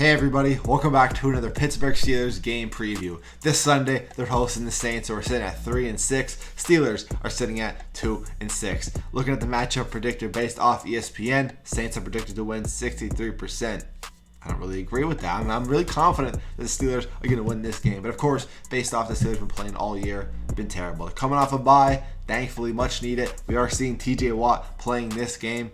Hey everybody, welcome back to another Pittsburgh Steelers game preview. This Sunday, they're hosting the Saints, so we're sitting at 3-6. Steelers are sitting at 2-6. Looking at the matchup predictor based off ESPN, Saints are predicted to win 63%. I don't really agree with that. I'm really confident that the Steelers are going to win this game. But of course, based off the Steelers been playing all year, been terrible. They're coming off a bye, thankfully much needed. We are seeing TJ Watt playing this game.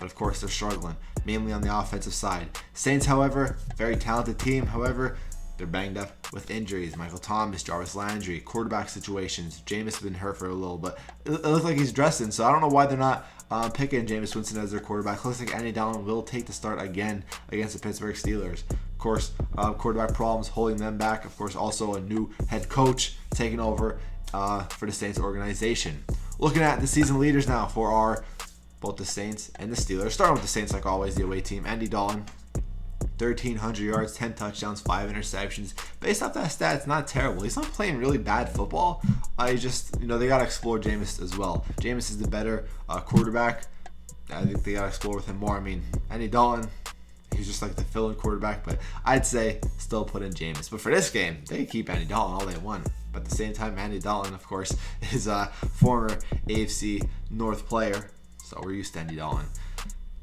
But of course, they're struggling, mainly on the offensive side. Saints, however, very talented team. However, they're banged up with injuries. Michael Thomas, Jarvis Landry, quarterback situations. Jameis has been hurt for a little, but it looks like he's dressing. So I don't know why they're not picking Jameis Winston as their quarterback. Looks like Andy Dalton will take the start again against the Pittsburgh Steelers. Of course, quarterback problems holding them back. Of course, also a new head coach taking over for the Saints organization. Looking at the season leaders now for both the Saints and the Steelers. Starting with the Saints, like always, the away team. Andy Dalton, 1,300 yards, 10 touchdowns, 5 interceptions. Based off that stat, it's not terrible. He's not playing really bad football. They got to explore Jameis as well. Jameis is the better quarterback. I think they got to explore with him more. I mean, Andy Dalton, he's just like the fill-in quarterback, but I'd say still put in Jameis. But for this game, they keep Andy Dalton all they want. But at the same time, Andy Dalton, of course, is a former AFC North player. So we're used to Andy Dalton.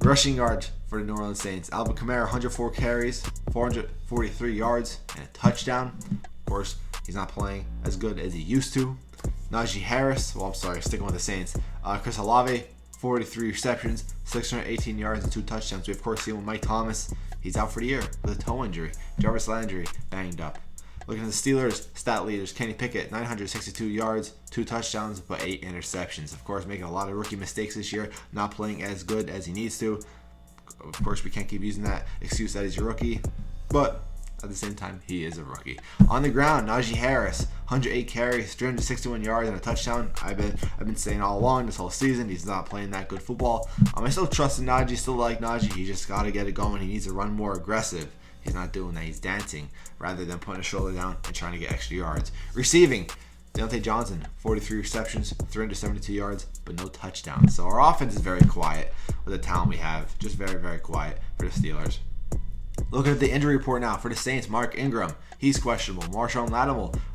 Rushing yards for the New Orleans Saints. Alvin Kamara, 104 carries, 443 yards, and a touchdown. Of course, he's not playing as good as he used to. Najee Harris, sticking with the Saints. Chris Olave, 43 receptions, 618 yards, and 2 touchdowns. We, of course, see him with Mike Thomas. He's out for the year with a toe injury. Jarvis Landry, banged up. Looking at the Steelers, stat leaders, Kenny Pickett, 962 yards, 2 touchdowns, but 8 interceptions. Of course, making a lot of rookie mistakes this year, not playing as good as he needs to. Of course, we can't keep using that excuse that he's a rookie, but at the same time, he is a rookie. On the ground, Najee Harris, 108 carries, 361 yards, and a touchdown. I've been saying all along this whole season, he's not playing that good football. I still trust in Najee, still like Najee. He just got to get it going. He needs to run more aggressive. He's not doing that. He's dancing rather than putting his shoulder down and trying to get extra yards. Receiving, Deontay Johnson, 43 receptions, 372 yards, but no touchdowns. So our offense is very quiet with the talent we have. Just very, very quiet for the Steelers. Looking at the injury report now for the Saints, Mark Ingram, he's questionable. Marshawn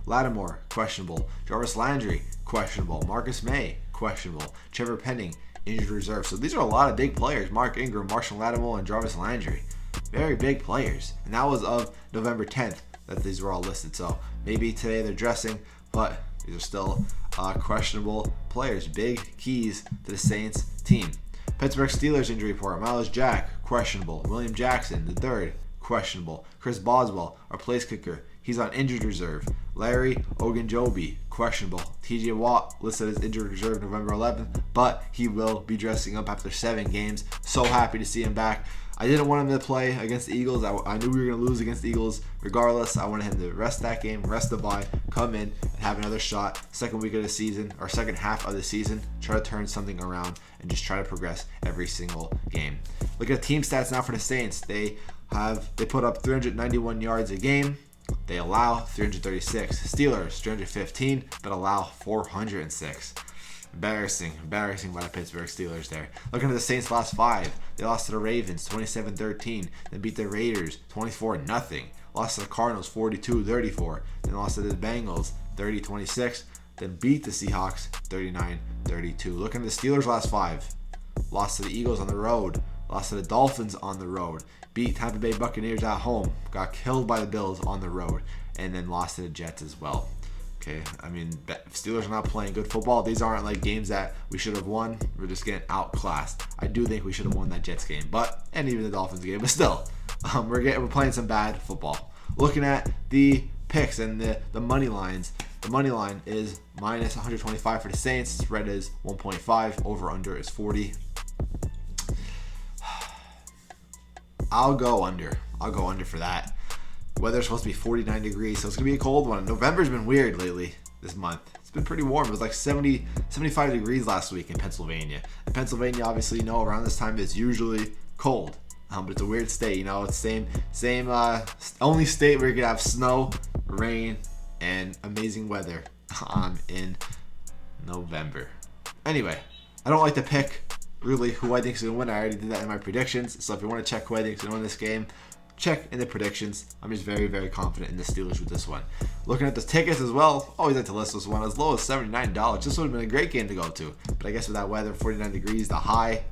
Lattimore, questionable. Jarvis Landry, questionable. Marcus May, questionable. Trevor Penning, injured reserve. So these are a lot of big players. Mark Ingram, Marshawn Lattimore, and Jarvis Landry. Very big players. And that was of November 10th that these were all listed. So maybe today they're dressing, but these are still questionable players. Big keys to the Saints team. Pittsburgh Steelers injury report. Miles Jack, questionable. William Jackson, the third, questionable. Chris Boswell, our place kicker, he's on injured reserve. Larry Ogunjobi, questionable. TJ Watt listed as injured reserve November 11th, but he will be dressing up after 7 games. So happy to see him back. I didn't want him to play against the Eagles. I knew we were going to lose against the Eagles regardless. I wanted him to rest that game, rest the bye, come in and have another shot. Second week of the season, or second half of the season, try to turn something around and just try to progress every single game. Look at team stats now for the Saints. They put up 391 yards a game. They allow 336. Steelers, 315, but allow 406. Embarrassing by the Pittsburgh Steelers there. Looking at the Saints' last 5, they lost to the Ravens 27-13, then beat the Raiders 24-0, lost to the Cardinals 42-34, then lost to the Bengals 30-26, then beat the Seahawks 39-32. Looking at the Steelers' last 5, lost to the Eagles on the road, lost to the Dolphins on the road, beat Tampa Bay Buccaneers at home, got killed by the Bills on the road, and then lost to the Jets as well. Okay, I mean, Steelers are not playing good football. These aren't like games that we should have won. We're just getting outclassed. I do think we should have won that Jets game, and even the Dolphins game. But still, we're playing some bad football. Looking at the picks and the money lines, the money line is minus 125 for the Saints. Spread is 1.5. Over under is 40. I'll go under for that. Weather's supposed to be 49 degrees, so it's going to be a cold one. November's been weird lately this month. It's been pretty warm. It was like 75 degrees last week in Pennsylvania. And Pennsylvania, obviously, around this time it's usually cold. But it's a weird state, It's same only state where you could have snow, rain, and amazing weather in November. Anyway, I don't like to pick really who I think is going to win. I already did that in my predictions. So if you want to check who I think is going to win this game, check in the predictions. I'm just very, very confident in the Steelers with this one. Looking at the tickets as well, always like to list this one as low as $79. This would have been a great game to go to. But I guess with that weather, 49 degrees, the high,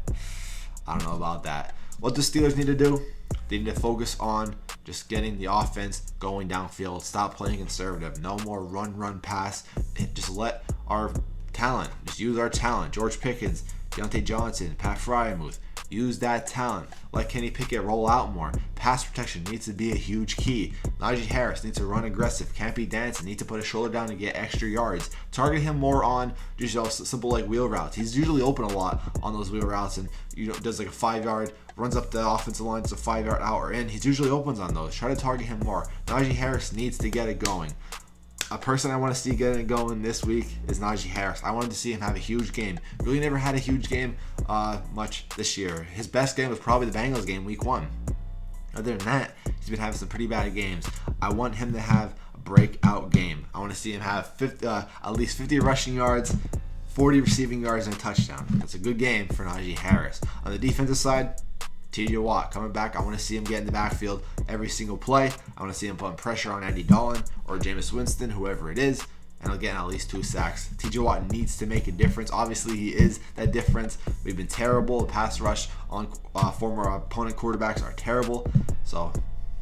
I don't know about that. What the Steelers need to do? They need to focus on just getting the offense going downfield. Stop playing conservative. No more run, pass. Just let our talent, just use our talent. George Pickens, Deontay Johnson, Pat Fryermuth. Use that talent. Let Kenny Pickett roll out more. Pass protection needs to be a huge key. Najee Harris needs to run aggressive. Can't be dancing. Need to put his shoulder down and get extra yards. Target him more on just simple like wheel routes. He's usually open a lot on those wheel routes and does like a 5-yard, runs up the offensive line, does a 5-yard out or in. He's usually opens on those. Try to target him more. Najee Harris needs to get it going. A person I want to see getting it going this week is Najee Harris. I wanted to see him have a huge game. Really never had a huge game much this year. His best game was probably the Bengals game week 1. Other than that, he's been having some pretty bad games. I want him to have a breakout game. I want to see him have at least 50 rushing yards, 40 receiving yards, and a touchdown. That's a good game for Najee Harris. On the defensive side, TJ Watt coming back. I want to see him get in the backfield every single play. I want to see him putting pressure on Andy Dalton or Jameis Winston, whoever it is, and he'll get at least 2 sacks. TJ Watt needs to make a difference. Obviously, he is that difference. We've been terrible. The pass rush on former opponent quarterbacks are terrible. So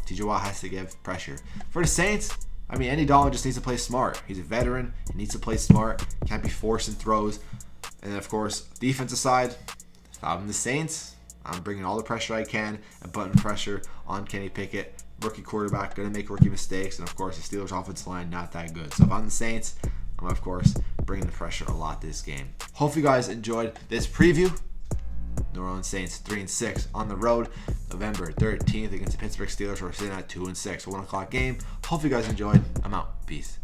TJ Watt has to give pressure. For the Saints, Andy Dalton just needs to play smart. He's a veteran. He needs to play smart. Can't be forcing throws. And then, of course, defensive side, if I'm the Saints, I'm bringing all the pressure I can and putting pressure on Kenny Pickett. Rookie quarterback, going to make rookie mistakes. And, of course, the Steelers' offensive line, not that good. So if I'm the Saints, I'm, of course, bringing the pressure a lot this game. Hope you guys enjoyed this preview. New Orleans Saints 3-6 on the road. November 13th against the Pittsburgh Steelers. We're sitting at 2-6. 1 o'clock game. Hope you guys enjoyed. I'm out. Peace.